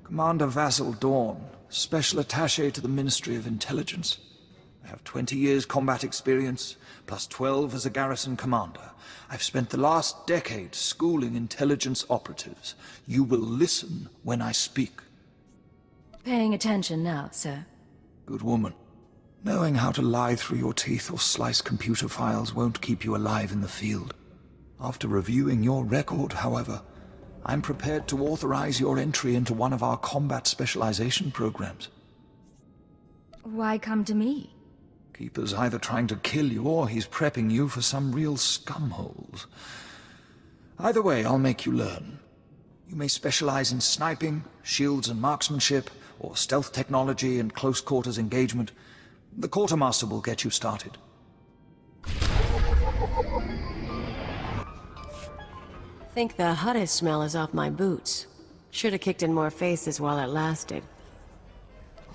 Commander Vassal Dawn, Special Attaché to the Ministry of Intelligence. I have 20 years combat experience, plus 12 as a garrison commander. I've spent the last decade schooling intelligence operatives. You will listen when I speak. Paying attention now, sir. Good woman. Knowing how to lie through your teeth or slice computer files won't keep you alive in the field. After reviewing your record, however, I'm prepared to authorize your entry into one of our combat specialization programs. Why come to me? Keeper's either trying to kill you or he's prepping you for some real scumholes. Either way, I'll make you learn. You may specialize in sniping, shields and marksmanship, or stealth technology and close quarters engagement. The quartermaster will get you started. Think the hottest smell is off my boots. Should have kicked in more faces while it lasted.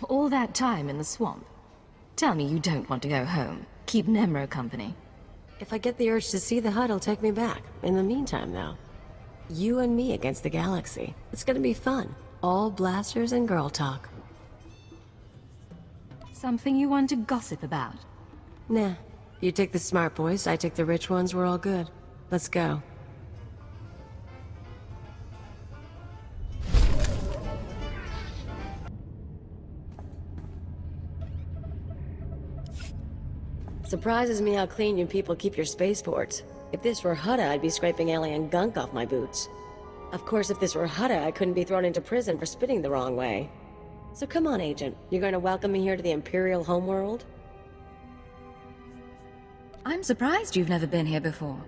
All that time in the swamp. Tell me you don't want to go home. Keep Nemro company. If I get the urge to see the hut, it'll take me back. In the meantime, though, you and me against the galaxy. It's gonna be fun. All blasters and girl talk. Something you want to gossip about? Nah. You take the smart boys, I take the rich ones, we're all good. Let's go. Surprises me how clean you people keep your spaceports. If this were Hutta, I'd be scraping alien gunk off my boots. Of course, if this were Hutta, I couldn't be thrown into prison for spitting the wrong way. So come on, Agent. You're going to welcome me here to the Imperial homeworld? I'm surprised you've never been here before.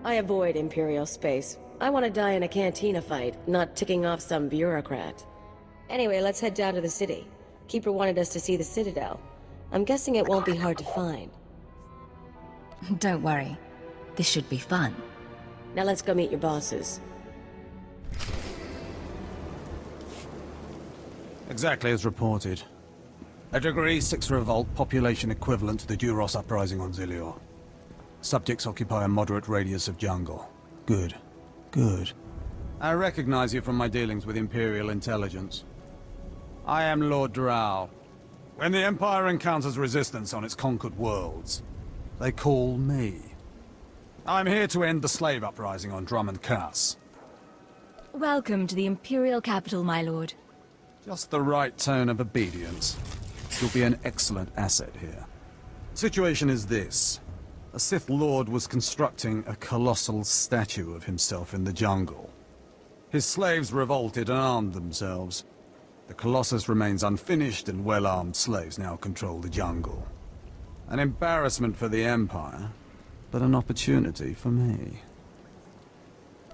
I avoid Imperial space. I want to die in a cantina fight, not ticking off some bureaucrat. Anyway, let's head down to the city. Keeper wanted us to see the Citadel. I'm guessing it won't be hard to find. Don't worry. This should be fun. Now let's go meet your bosses. Exactly as reported. A Degree 6 revolt, population equivalent to the Duros uprising on Zilior. Subjects occupy a moderate radius of jungle. Good. Good. I recognize you from my dealings with Imperial intelligence. I am Lord Drow. When the Empire encounters resistance on its conquered worlds, they call me. I'm here to end the slave uprising on Dromund Kaas. Welcome to the Imperial capital, my lord. Just the right tone of obedience. You'll be an excellent asset here. Situation is this. A Sith Lord was constructing a colossal statue of himself in the jungle. His slaves revolted and armed themselves. The Colossus remains unfinished, and well-armed slaves now control the jungle. An embarrassment for the Empire, but an opportunity for me.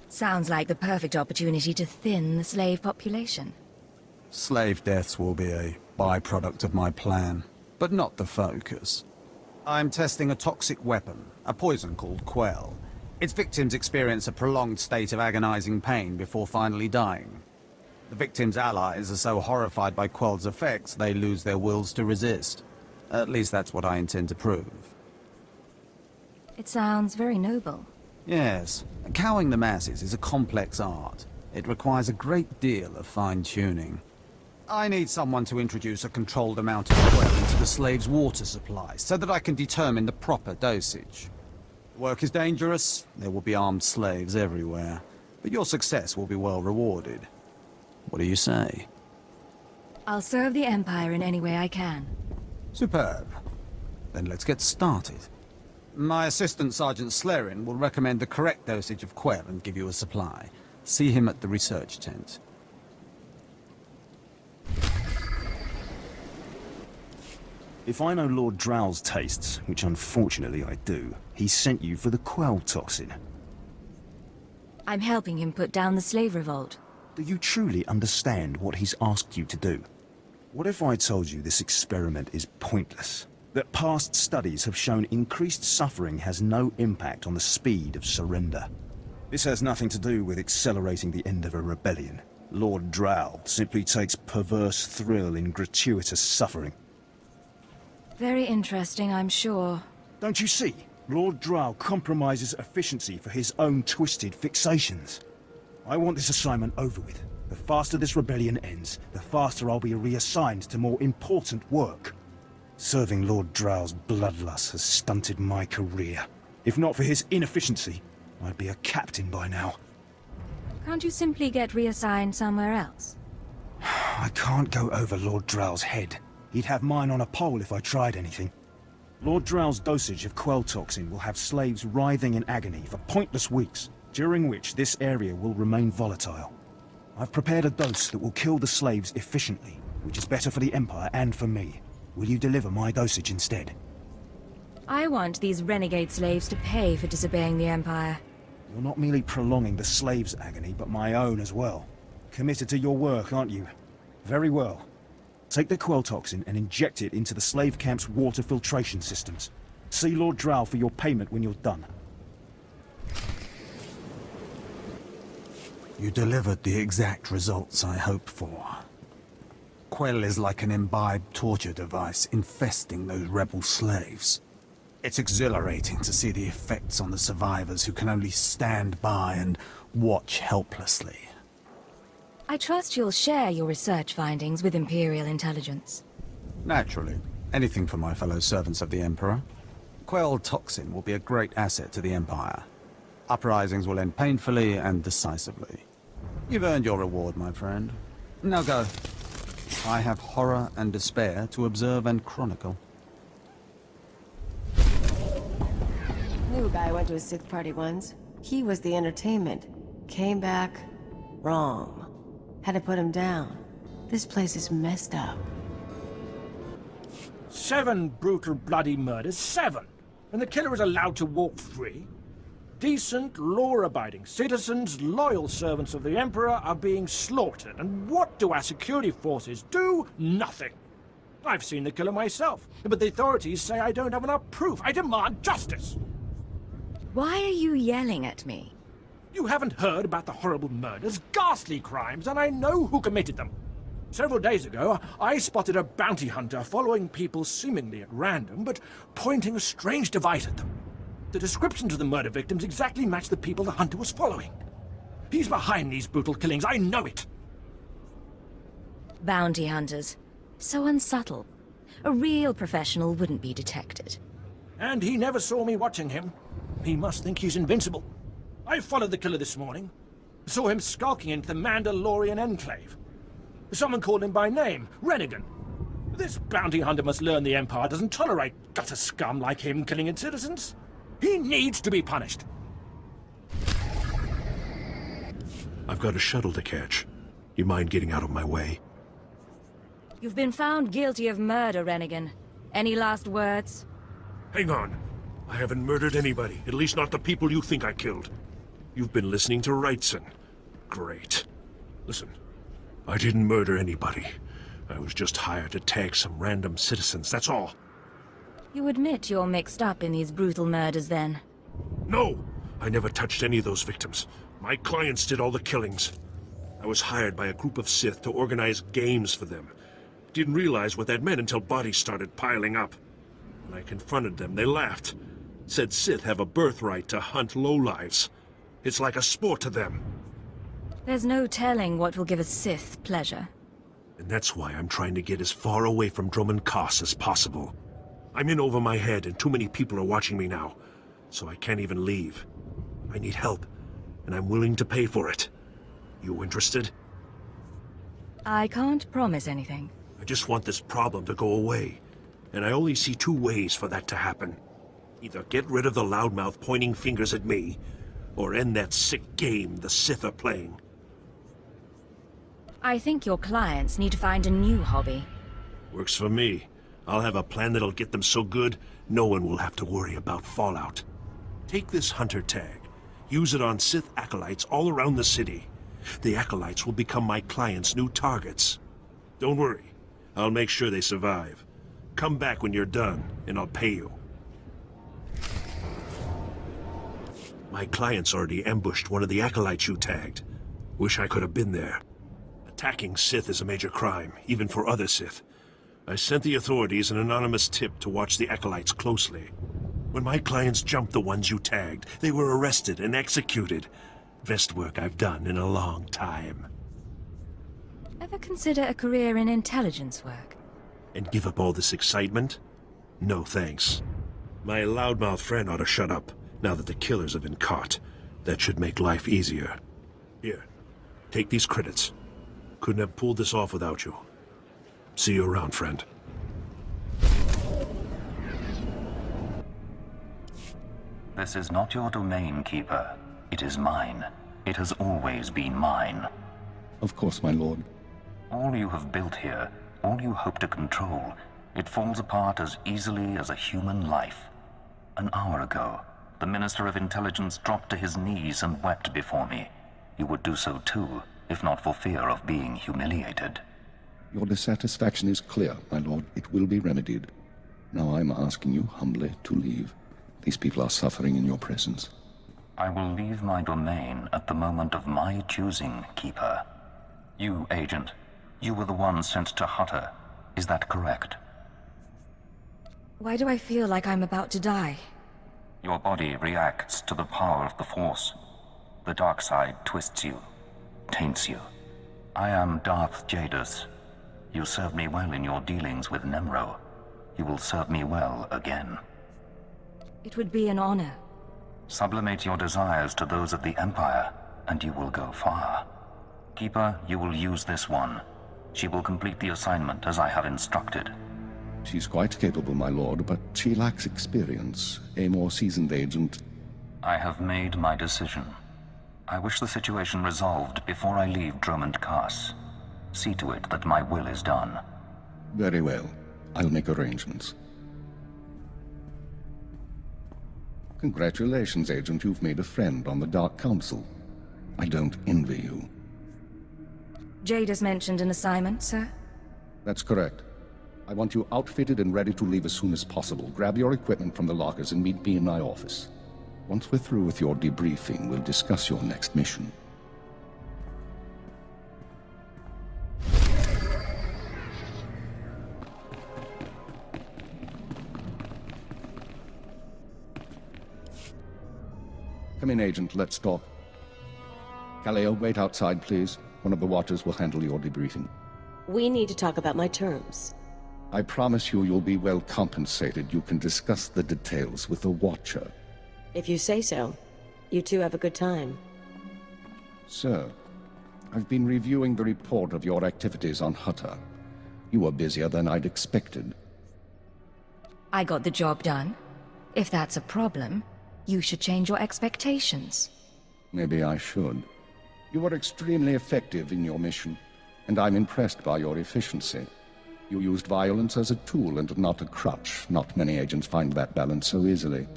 Sounds like the perfect opportunity to thin the slave population. Slave deaths will be a byproduct of my plan, but not the focus. I'm testing a toxic weapon, a poison called Quell. Its victims experience a prolonged state of agonizing pain before finally dying. The victims' allies are so horrified by Quell's effects, they lose their wills to resist. At least that's what I intend to prove. It sounds very noble. Yes, cowing the masses is a complex art. It requires a great deal of fine-tuning. I need someone to introduce a controlled amount of Quell into the slave's water supply, so that I can determine the proper dosage. The work is dangerous, there will be armed slaves everywhere, but your success will be well rewarded. What do you say? I'll serve the Empire in any way I can. Superb. Then let's get started. My assistant, Sergeant Slerin, will recommend the correct dosage of Quell and give you a supply. See him at the research tent. If I know Lord Drow's tastes, which unfortunately I do, he sent you for the Quell toxin. I'm helping him put down the slave revolt. Do you truly understand what he's asked you to do? What if I told you this experiment is pointless? That past studies have shown increased suffering has no impact on the speed of surrender? This has nothing to do with accelerating the end of a rebellion. Lord Drow simply takes perverse thrill in gratuitous suffering. Very interesting, I'm sure. Don't you see? Lord Drow compromises efficiency for his own twisted fixations. I want this assignment over with, The faster this rebellion ends, the faster I'll be reassigned to more important work. Serving Lord Drow's bloodlust has stunted my career. If not for his inefficiency, I'd be a captain by now. Can't you simply get reassigned somewhere else? I can't go over Lord Drow's head. He'd have mine on a pole if I tried anything. Lord Drow's dosage of quell toxin will have slaves writhing in agony for pointless weeks, during which this area will remain volatile. I've prepared a dose that will kill the slaves efficiently, which is better for the Empire and for me. Will you deliver my dosage instead? I want these renegade slaves to pay for disobeying the Empire. You're not merely prolonging the slaves' agony, but my own as well. Committed to your work, aren't you? Very well. Take the quell toxin and inject it into the slave camp's water filtration systems. See Lord Drow for your payment when you're done. You delivered the exact results I hoped for. Quell is like an imbibed torture device infesting those rebel slaves. It's exhilarating to see the effects on the survivors who can only stand by and watch helplessly. I trust you'll share your research findings with Imperial intelligence. Naturally. Anything for my fellow servants of the Emperor. Quell toxin will be a great asset to the Empire. Uprisings will end painfully and decisively. You've earned your reward, my friend. Now go. I have horror and despair to observe and chronicle. Knew a guy went to a 6th party once. He was the entertainment. Came back wrong. Had to put him down. This place is messed up. 7 brutal bloody murders, 7! And the killer is allowed to walk free? Decent, law-abiding citizens, loyal servants of the Emperor are being slaughtered. And what do our security forces do? Nothing. I've seen the killer myself, but the authorities say I don't have enough proof. I demand justice! Why are you yelling at me? You haven't heard about the horrible murders, ghastly crimes, and I know who committed them. Several days ago, I spotted a bounty hunter following people seemingly at random, but pointing a strange device at them. The descriptions of the murder victims exactly match the people the hunter was following. He's behind these brutal killings, I know it! Bounty hunters. So unsubtle. A real professional wouldn't be detected. And he never saw me watching him. He must think he's invincible. I followed the killer this morning. Saw him skulking into the Mandalorian Enclave. Someone called him by name, Renegade. This bounty hunter must learn the Empire doesn't tolerate gutter scum like him killing its citizens. He needs to be punished. I've got a shuttle to catch. You mind getting out of my way? You've been found guilty of murder, Renegade. Any last words? Hang on. I haven't murdered anybody, at least not the people you think I killed. You've been listening to Wrightson. Great. Listen, I didn't murder anybody. I was just hired to tag some random citizens, that's all. You admit you're mixed up in these brutal murders, then? No! I never touched any of those victims. My clients did all the killings. I was hired by a group of Sith to organize games for them. Didn't realize what that meant until bodies started piling up. When I confronted them, they laughed. Said Sith have a birthright to hunt lowlives. It's like a sport to them. There's no telling what will give a Sith pleasure. And that's why I'm trying to get as far away from Dromund Kaas as possible. I'm in over my head and too many people are watching me now, so I can't even leave. I need help, and I'm willing to pay for it. You interested? I can't promise anything. I just want this problem to go away, and I only see 2 ways for that to happen. Either get rid of the loudmouth pointing fingers at me, or end that sick game the Sith are playing. I think your clients need to find a new hobby. Works for me. I'll have a plan that'll get them so good, no one will have to worry about fallout. Take this hunter tag. Use it on Sith acolytes all around the city. The acolytes will become my clients' new targets. Don't worry. I'll make sure they survive. Come back when you're done, and I'll pay you. My clients already ambushed one of the acolytes you tagged. Wish I could have been there. Attacking Sith is a major crime, even for other Sith. I sent the authorities an anonymous tip to watch the acolytes closely. When my clients jumped the ones you tagged, they were arrested and executed. Best work I've done in a long time. Ever consider a career in intelligence work? And give up all this excitement? No thanks. My loudmouth friend ought to shut up, now that the killers have been caught. That should make life easier. Here, take these credits. Couldn't have pulled this off without you. See you around, friend. This is not your domain, Keeper. It is mine. It has always been mine. Of course, my lord. All you have built here, all you hope to control, it falls apart as easily as a human life. An hour ago, the Minister of Intelligence dropped to his knees and wept before me. You would do so too, if not for fear of being humiliated. Your dissatisfaction is clear, my lord. It will be remedied. Now I'm asking you humbly to leave. These people are suffering in your presence. I will leave my domain at the moment of my choosing, Keeper. You, Agent, you were the one sent to Hutter. Is that correct? Why do I feel like I'm about to die? Your body reacts to the power of the Force. The dark side twists you, taints you. I am Darth Jadus. You served me well in your dealings with Nemro. You will serve me well again. It would be an honor. Sublimate your desires to those of the Empire, and you will go far. Keeper, you will use this one. She will complete the assignment as I have instructed. She's quite capable, my lord, but she lacks experience. A more seasoned agent... I have made my decision. I wish the situation resolved before I leave Dromund Kaas. See to it that my will is done. Very well. I'll make arrangements. Congratulations, Agent. You've made a friend on the Dark Council. I don't envy you. Jadus mentioned an assignment, sir? That's correct. I want you outfitted and ready to leave as soon as possible. Grab your equipment from the lockers and meet me in my office. Once we're through with your debriefing, we'll discuss your next mission. Come in, Agent. Let's talk. Kaleo, wait outside, please. One of the Watchers will handle your debriefing. We need to talk about my terms. I promise you you'll be well compensated. You can discuss the details with the Watcher. If you say so. You two have a good time. Sir, I've been reviewing the report of your activities on Hutter. You were busier than I'd expected. I got the job done. If that's a problem, you should change your expectations. Maybe I should. You were extremely effective in your mission, and I'm impressed by your efficiency. You used violence as a tool and not a crutch. Not many agents find that balance so easily.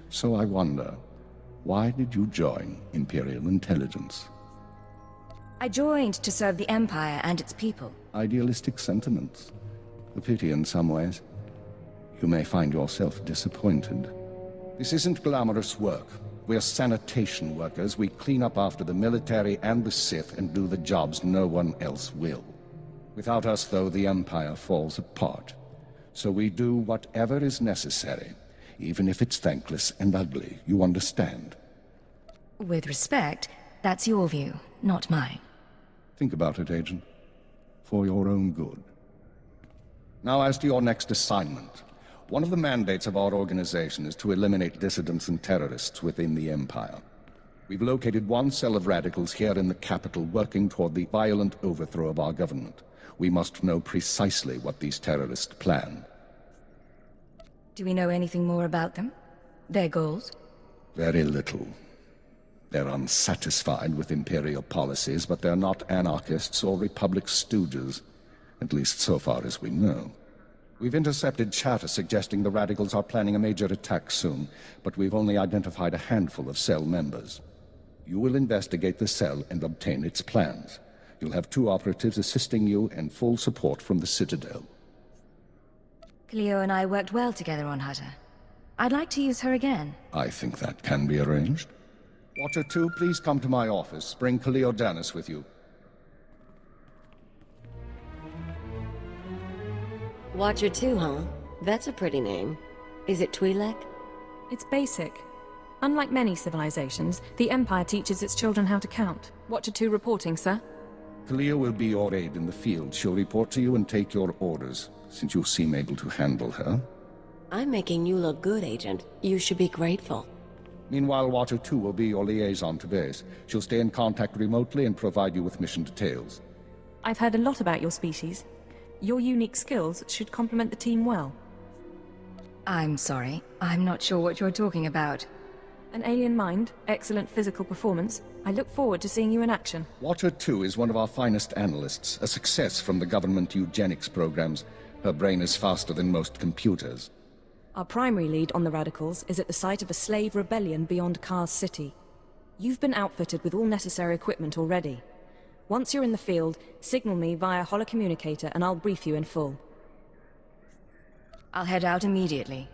So I wonder, why did you join Imperial Intelligence? I joined to serve the Empire and its people. Idealistic sentiments. A pity in some ways. You may find yourself disappointed. This isn't glamorous work. We're sanitation workers. We clean up after the military and the Sith and do the jobs no one else will. Without us, though, the Empire falls apart. So we do whatever is necessary, even if it's thankless and ugly. You understand? With respect, that's your view, not mine. Think about it, Agent. For your own good. Now, as to your next assignment. One of the mandates of our organization is to eliminate dissidents and terrorists within the Empire. We've located one cell of radicals here in the capital working toward the violent overthrow of our government. We must know precisely what these terrorists plan. Do we know anything more about them? Their goals? Very little. They're unsatisfied with Imperial policies, but they're not anarchists or Republic stooges. At least so far as we know. We've intercepted chatter suggesting the radicals are planning a major attack soon, but we've only identified a handful of cell members. You will investigate the cell and obtain its plans. You'll have 2 operatives assisting you and full support from the Citadel. Cleo and I worked well together on Hutter. I'd like to use her again. I think that can be arranged. Watcher 2, please come to my office. Bring Cleo Jadus with you. Watcher 2, huh? That's a pretty name. Is it Twi'lek? It's basic. Unlike many civilizations, the Empire teaches its children how to count. Watcher 2 reporting, sir. Kalia will be your aide in the field. She'll report to you and take your orders, since you seem able to handle her. I'm making you look good, Agent. You should be grateful. Meanwhile, Water 2 will be your liaison to base. She'll stay in contact remotely and provide you with mission details. I've heard a lot about your species. Your unique skills should complement the team well. I'm sorry. I'm not sure what you're talking about. An alien mind, excellent physical performance. I look forward to seeing you in action. Water 2 is one of our finest analysts, a success from the government eugenics programs. Her brain is faster than most computers. Our primary lead on the Radicals is at the site of a slave rebellion beyond Kaas City. You've been outfitted with all necessary equipment already. Once you're in the field, signal me via holocommunicator and I'll brief you in full. I'll head out immediately.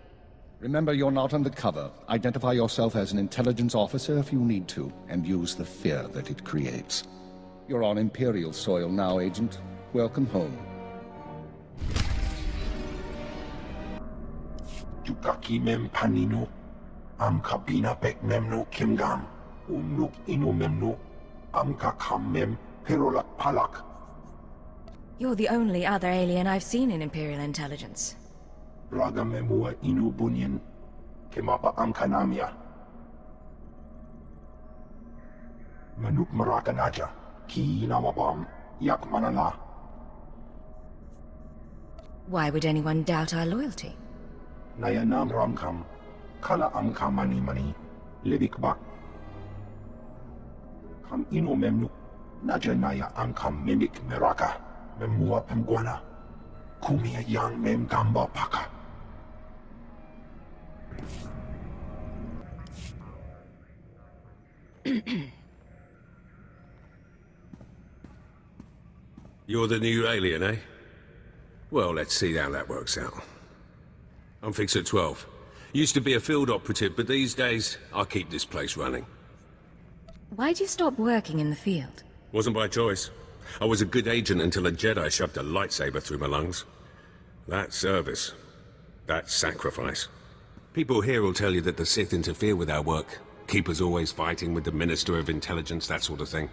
Remember, you're not undercover. Identify yourself as an intelligence officer if you need to, and use the fear that it creates. You're on Imperial soil now, Agent. Welcome home. Jukaki mem panino, am kabina pek memno kimgam, umnuk ino memno, am kakam mem perolak palak. You're the only other alien I've seen in Imperial intelligence. Raga memua ino bunyan, kemapa am kanamia. Manuk marakanaja, ki namabam, yak manala. Why would anyone doubt our loyalty? Nayanam ramkam, kala amka mani, libik bak. Kam ino memnuk, naja naya amkam mimik meraka, memua pemguana, kumia yang mem gamba paka. You're the new alien, eh? Well, let's see how that works out. I'm Fixer 12. Used to be a field operative, but these days, I keep this place running. Why'd you stop working in the field? Wasn't by choice. I was a good agent until a Jedi shoved a lightsaber through my lungs. That's service. That's sacrifice. People here will tell you that the Sith interfere with our work. Keep us always fighting with the Minister of Intelligence, that sort of thing.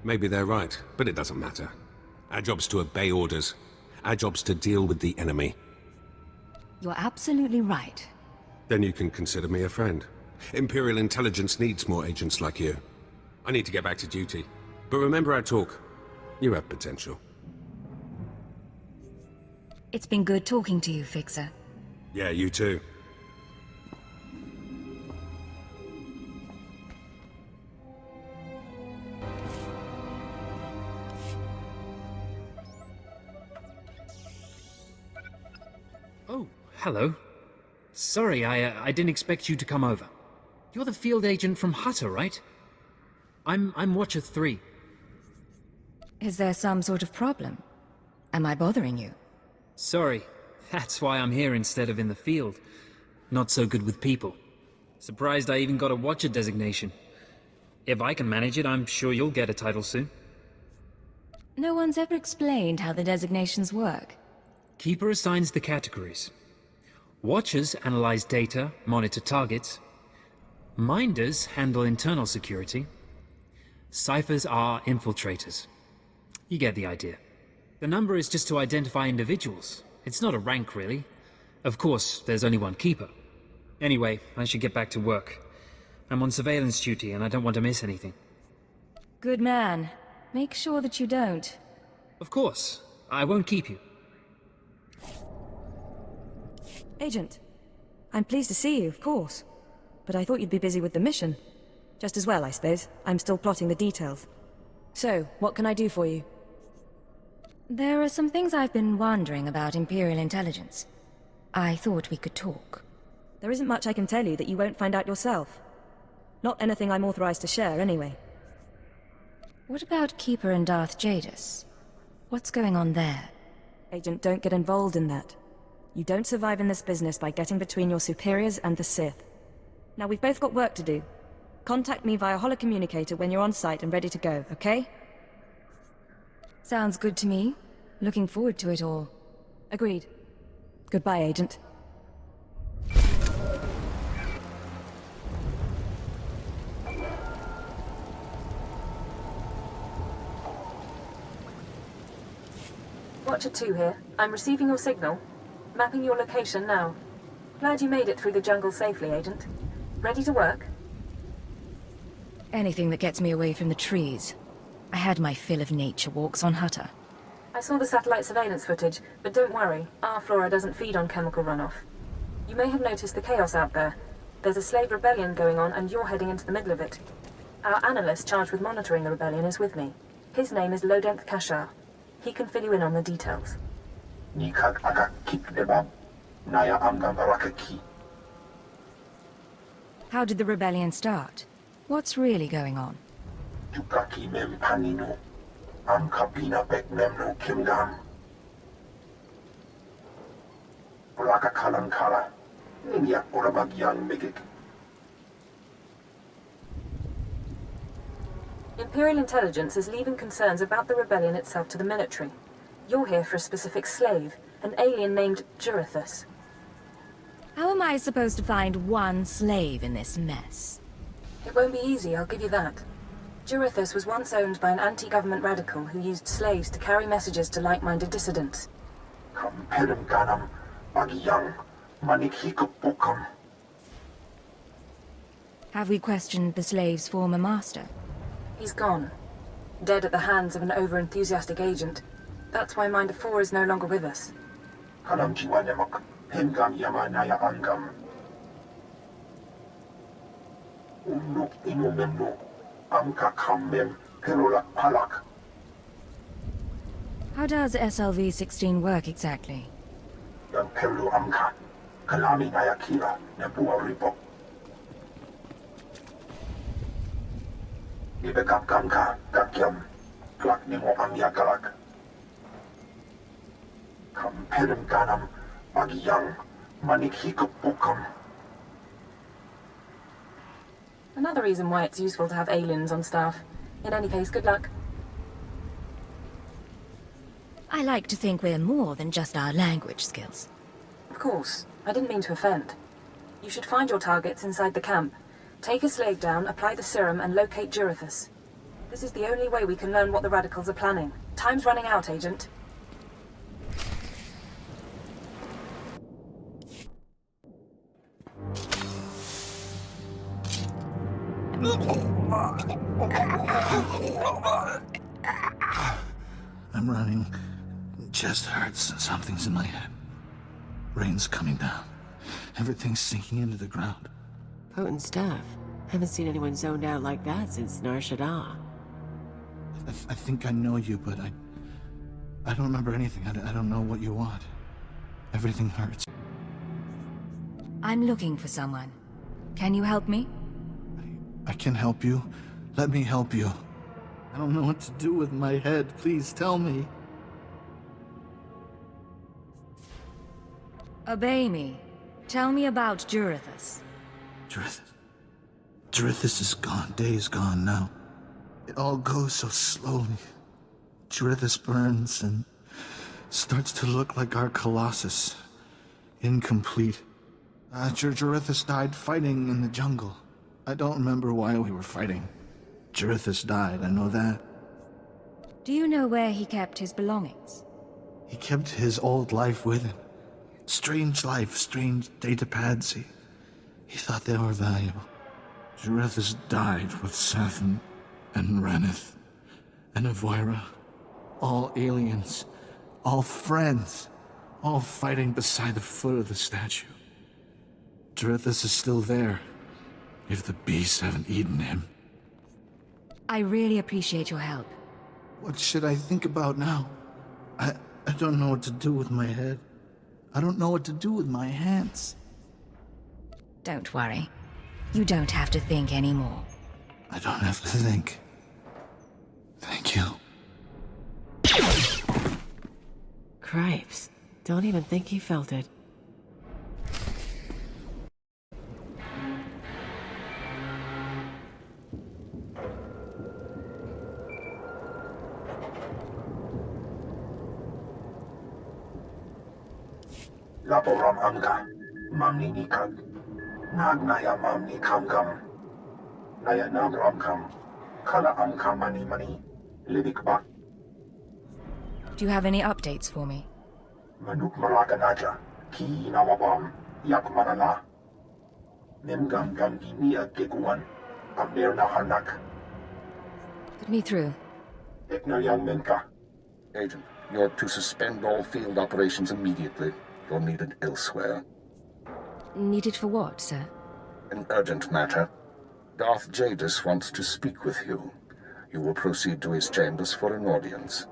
Maybe they're right, but it doesn't matter. Our job's to obey orders. Our job's to deal with the enemy. You're absolutely right. Then you can consider me a friend. Imperial Intelligence needs more agents like you. I need to get back to duty. But remember our talk. You have potential. It's been good talking to you, Fixer. Yeah, you too. Oh, hello. Sorry, I didn't expect you to come over. You're the field agent from Hutter, right? I'm Watcher 3. Is there some sort of problem? Am I bothering you? Sorry, that's why I'm here instead of in the field. Not so good with people. Surprised I even got a Watcher designation. If I can manage it, I'm sure you'll get a title soon. No one's ever explained how the designations work. Keeper assigns the categories. Watchers analyze data, monitor targets. Minders handle internal security. Ciphers are infiltrators. You get the idea. The number is just to identify individuals. It's not a rank, really. Of course, there's only one keeper. Anyway, I should get back to work. I'm on surveillance duty and I don't want to miss anything. Good man. Make sure that you don't. Of course. I won't keep you. Agent, I'm pleased to see you, of course. But I thought you'd be busy with the mission. Just as well, I suppose. I'm still plotting the details. So, what can I do for you? There are some things I've been wondering about Imperial intelligence. I thought we could talk. There isn't much I can tell you that you won't find out yourself. Not anything I'm authorized to share, anyway. What about Keeper and Darth Jadus? What's going on there? Agent, don't get involved in that. You don't survive in this business by getting between your superiors and the Sith. Now, we've both got work to do. Contact me via holocommunicator when you're on site and ready to go, okay? Sounds good to me. Looking forward to it all. Agreed. Goodbye, Agent. Watcher 2 here. I'm receiving your signal. Mapping your location now. Glad you made it through the jungle safely, Agent. Ready to work? Anything that gets me away from the trees. I had my fill of nature walks on Hutter. I saw the satellite surveillance footage, but don't worry, our flora doesn't feed on chemical runoff. You may have noticed the chaos out there. There's a slave rebellion going on, and you're heading into the middle of it. Our analyst charged with monitoring the rebellion is with me. His name is Lodenth Kashar. He can fill you in on the details. How did the rebellion start? What's really going on? Imperial intelligence is leaving concerns about the rebellion itself to the military. You're here for a specific slave, an alien named Jurithus. How am I supposed to find one slave in this mess? It won't be easy, I'll give you that. Jurithus was once owned by an anti-government radical who used slaves to carry messages to like-minded dissidents. Have we questioned the slave's former master? He's gone. Dead at the hands of an over-enthusiastic agent. That's why Minder 4 is no longer with us. How does SLV-16 work exactly? Another reason why it's useful to have aliens on staff. In any case, good luck. I like to think we're more than just our language skills. Of course. I didn't mean to offend. You should find your targets inside the camp. Take a slave down, apply the serum, and locate Jurithus. This is the only way we can learn what the radicals are planning. Time's running out, Agent. I'm running. Chest hurts and something's in my head. Rain's coming down. Everything's sinking into the ground. Potent stuff. Haven't seen anyone zoned out like that since Nar Shaddaa. I think I know you, but I don't remember anything. I don't know what you want. Everything hurts. I'm looking for someone. Can you help me? I can help you. Let me help you. I don't know what to do with my head. Please tell me. Obey me. Tell me about Jurithus. Jurithus is gone. Days gone now. It all goes so slowly. Jurithus burns and starts to look like our Colossus. Incomplete. Jurithus died fighting in the jungle. I don't remember why we were fighting. Jurithus died, I know that. Do you know where he kept his belongings? He kept his old life with him. Strange life, strange data pads. He thought they were valuable. Jurithus died with Seth and Reneth and Avoira. All aliens. All friends. All fighting beside the foot of the statue. Jurithus is still there. If the beasts haven't eaten him. I really appreciate your help. What should I think about now? I don't know what to do with my head. I don't know what to do with my hands. Don't worry. You don't have to think anymore. I don't have to think. Thank you. Cripes. Don't even think he felt it. Laboram amga, mamni nikag, nagnaya mamni kamgam, naya nagram kam, kala amka mani mani, lidik bak. Do you have any updates for me? Manuk Maraganaja, Ki Nawabam, Yakmanana. Memgam Gambimia Geguan, Amirna Hanak. Put me through. Eknayang Menka. Agent, you're to suspend all field operations immediately. You're needed elsewhere. Needed for what, sir? An urgent matter. Darth Jadus wants to speak with you. You will proceed to his chambers for an audience.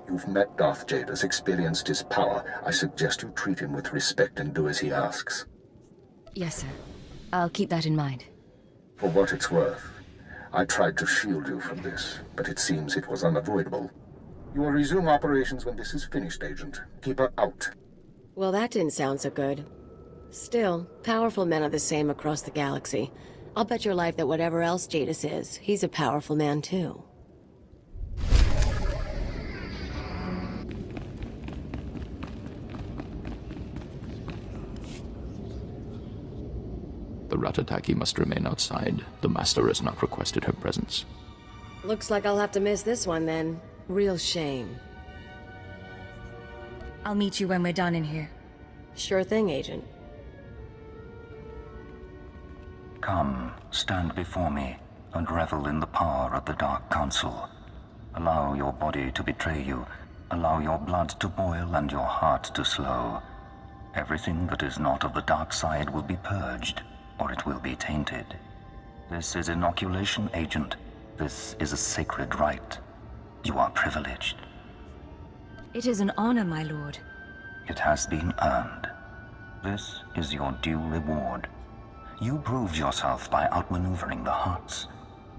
You've met Darth Jadus, experienced his power. I suggest you treat him with respect and do as he asks. Yes, sir. I'll keep that in mind. For what it's worth, I tried to shield you from this, but it seems it was unavoidable. You will resume operations when this is finished, Agent. Keep her out. Well, that didn't sound so good. Still, powerful men are the same across the galaxy. I'll bet your life that whatever else Jadus is, he's a powerful man too. The Ratataki must remain outside. The Master has not requested her presence. Looks like I'll have to miss this one then. Real shame. I'll meet you when we're done in here. Sure thing, Agent. Come, stand before me, and revel in the power of the Dark Council. Allow your body to betray you. Allow your blood to boil and your heart to slow. Everything that is not of the dark side will be purged, or it will be tainted. This is inoculation, Agent. This is a sacred rite. You are privileged. It is an honor, my lord. It has been earned. This is your due reward. You proved yourself by outmaneuvering the Huts.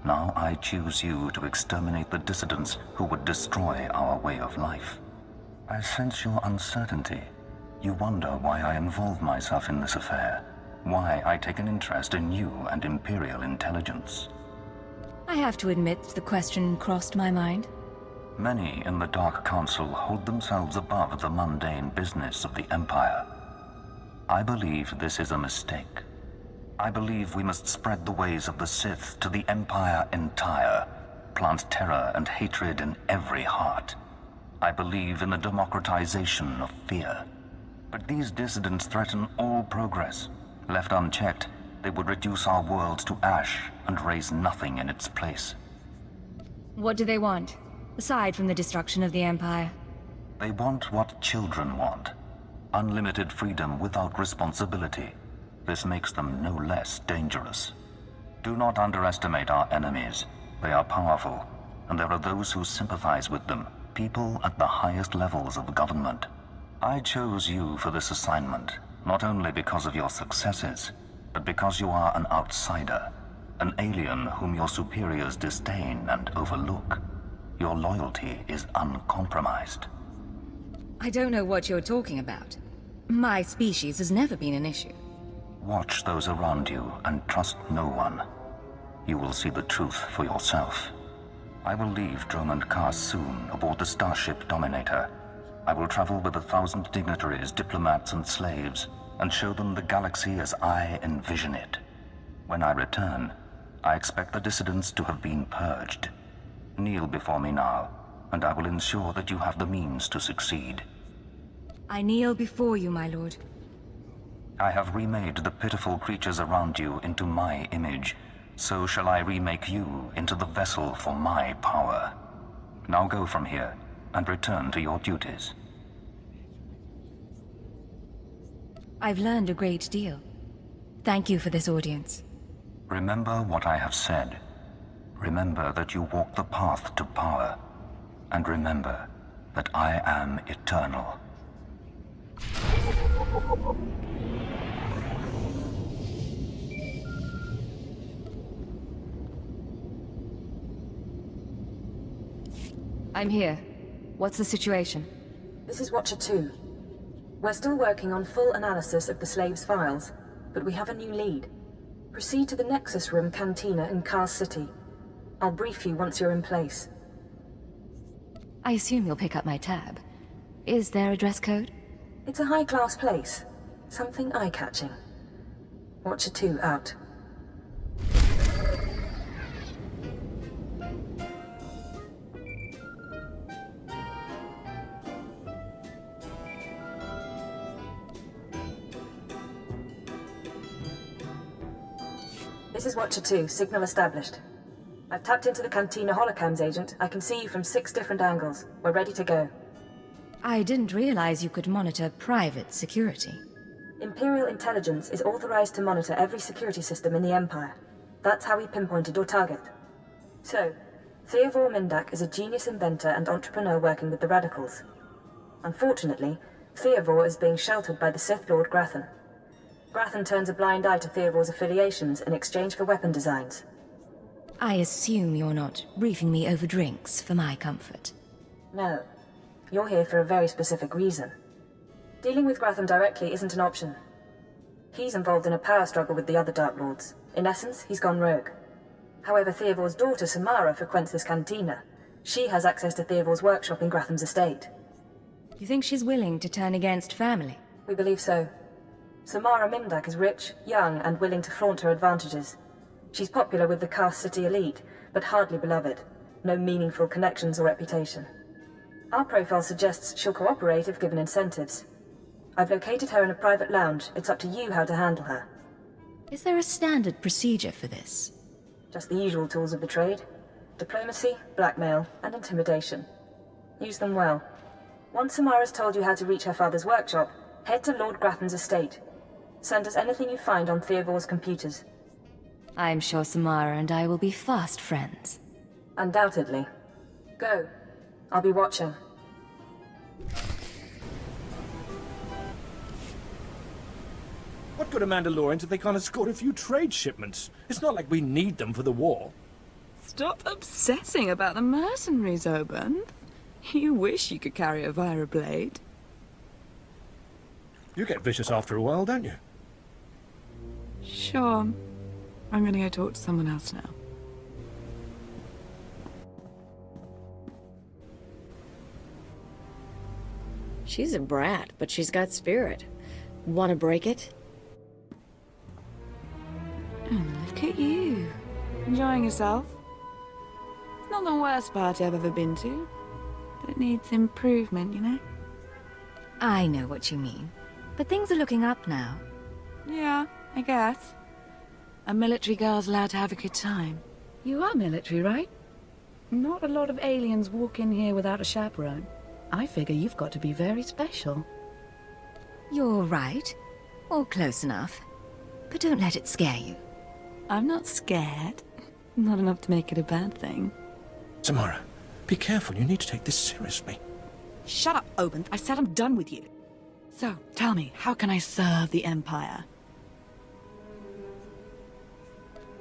Now I choose you to exterminate the dissidents who would destroy our way of life. I sense your uncertainty. You wonder why I involve myself in this affair, why I take an interest in you and Imperial intelligence. I have to admit the question crossed my mind. Many in the Dark Council hold themselves above the mundane business of the Empire. I believe this is a mistake. I believe we must spread the ways of the Sith to the Empire entire, plant terror and hatred in every heart. I believe in the democratization of fear. But these dissidents threaten all progress. Left unchecked, they would reduce our world to ash and raise nothing in its place. What do they want, aside from the destruction of the Empire? They want what children want. Unlimited freedom without responsibility. This makes them no less dangerous. Do not underestimate our enemies. They are powerful, and there are those who sympathize with them, people at the highest levels of government. I chose you for this assignment, not only because of your successes, but because you are an outsider, an alien whom your superiors disdain and overlook. Your loyalty is uncompromised. I don't know what you're talking about. My species has never been an issue. Watch those around you and trust no one. You will see the truth for yourself. I will leave Dromund Kaas soon aboard the starship Dominator. I will travel with 1,000 dignitaries, diplomats, and slaves, and show them the galaxy as I envision it. When I return, I expect the dissidents to have been purged. Kneel before me now, and I will ensure that you have the means to succeed. I kneel before you, my lord. I have remade the pitiful creatures around you into my image. So shall I remake you into the vessel for my power. Now go from here, and return to your duties. I've learned a great deal. Thank you for this audience. Remember what I have said. Remember that you walk the path to power. And remember that I am eternal. I'm here. What's the situation? This is Watcher 2. We're still working on full analysis of the slave's files, but we have a new lead. Proceed to the Nexus Room Cantina in Kaas City. I'll brief you once you're in place. I assume you'll pick up my tab. Is there a dress code? It's a high-class place. Something eye-catching. Watcher 2 out. This is Watcher 2, signal established. I've tapped into the Cantina holocams, Agent. I can see you from 6 different angles. We're ready to go. I didn't realize you could monitor private security. Imperial intelligence is authorized to monitor every security system in the Empire. That's how we pinpointed your target. So, Theodore Mindak is a genius inventor and entrepreneur working with the Radicals. Unfortunately, Theodore is being sheltered by the Sith Lord Grathan. Grathan turns a blind eye to Theodore's affiliations in exchange for weapon designs. I assume you're not briefing me over drinks for my comfort. No. You're here for a very specific reason. Dealing with Grathan directly isn't an option. He's involved in a power struggle with the other Dark Lords. In essence, he's gone rogue. However, Theodore's daughter, Samara, frequents this cantina. She has access to Theodore's workshop in Gratham's estate. You think she's willing to turn against family? We believe so. Samara Mindak is rich, young, and willing to flaunt her advantages. She's popular with the Kaas city elite, but hardly beloved. No meaningful connections or reputation. Our profile suggests she'll cooperate if given incentives. I've located her in a private lounge. It's up to you how to handle her. Is there a standard procedure for this? Just the usual tools of the trade. Diplomacy, blackmail, and intimidation. Use them well. Once Samara's told you how to reach her father's workshop, head to Lord Grathan's estate. Send us anything you find on Theodore's computers. I'm sure Samara and I will be fast friends. Undoubtedly. Go. I'll be watching. What good are Mandalorians if they can't escort a few trade shipments? It's not like we need them for the war. Stop obsessing about the mercenaries, Oban. You wish you could carry a Vira blade. You get vicious after a while, don't you? Sure. I'm gonna go talk to someone else now. She's a brat, but she's got spirit. Wanna break it? And look at you. Enjoying yourself? It's not the worst party I've ever been to. But it needs improvement, you know? I know what you mean. But things are looking up now. Yeah, I guess. A military girl's allowed to have a good time. You are military, right? Not a lot of aliens walk in here without a chaperone. I figure you've got to be very special. You're right. Or close enough. But don't let it scare you. I'm not scared. Not enough to make it a bad thing. Samara, be careful. You need to take this seriously. Shut up, Oban. I said I'm done with you. So, tell me, how can I serve the Empire?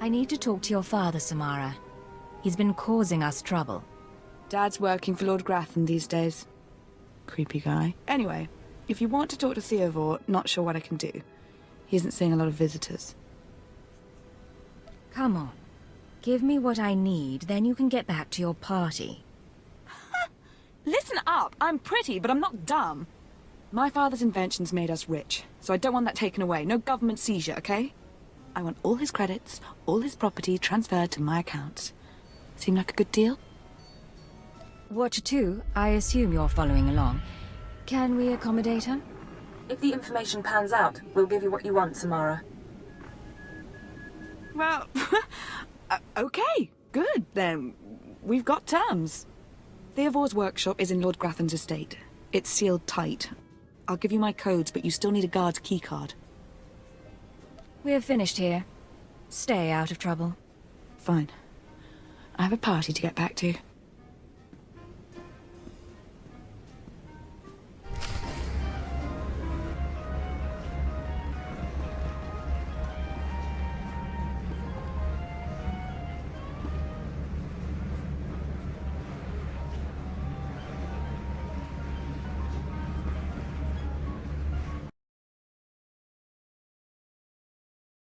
I need to talk to your father, Samara. He's been causing us trouble. Dad's working for Lord Grathan these days. Creepy guy. Anyway, if you want to talk to Theodore, not sure what I can do. He isn't seeing a lot of visitors. Come on. Give me what I need, then you can get back to your party. Listen up! I'm pretty, but I'm not dumb. My father's inventions made us rich, so I don't want that taken away. No government seizure, okay? I want all his credits, all his property transferred to my accounts. Seem like a good deal? Watcher 2, I assume you're following along. Can we accommodate her? If the information pans out, we'll give you what you want, Samara. Well, okay, good, then. We've got terms. Theodore's workshop is in Lord Grathan's estate. It's sealed tight. I'll give you my codes, but you still need a guard's keycard. We're finished here. Stay out of trouble. Fine. I have a party to get back to.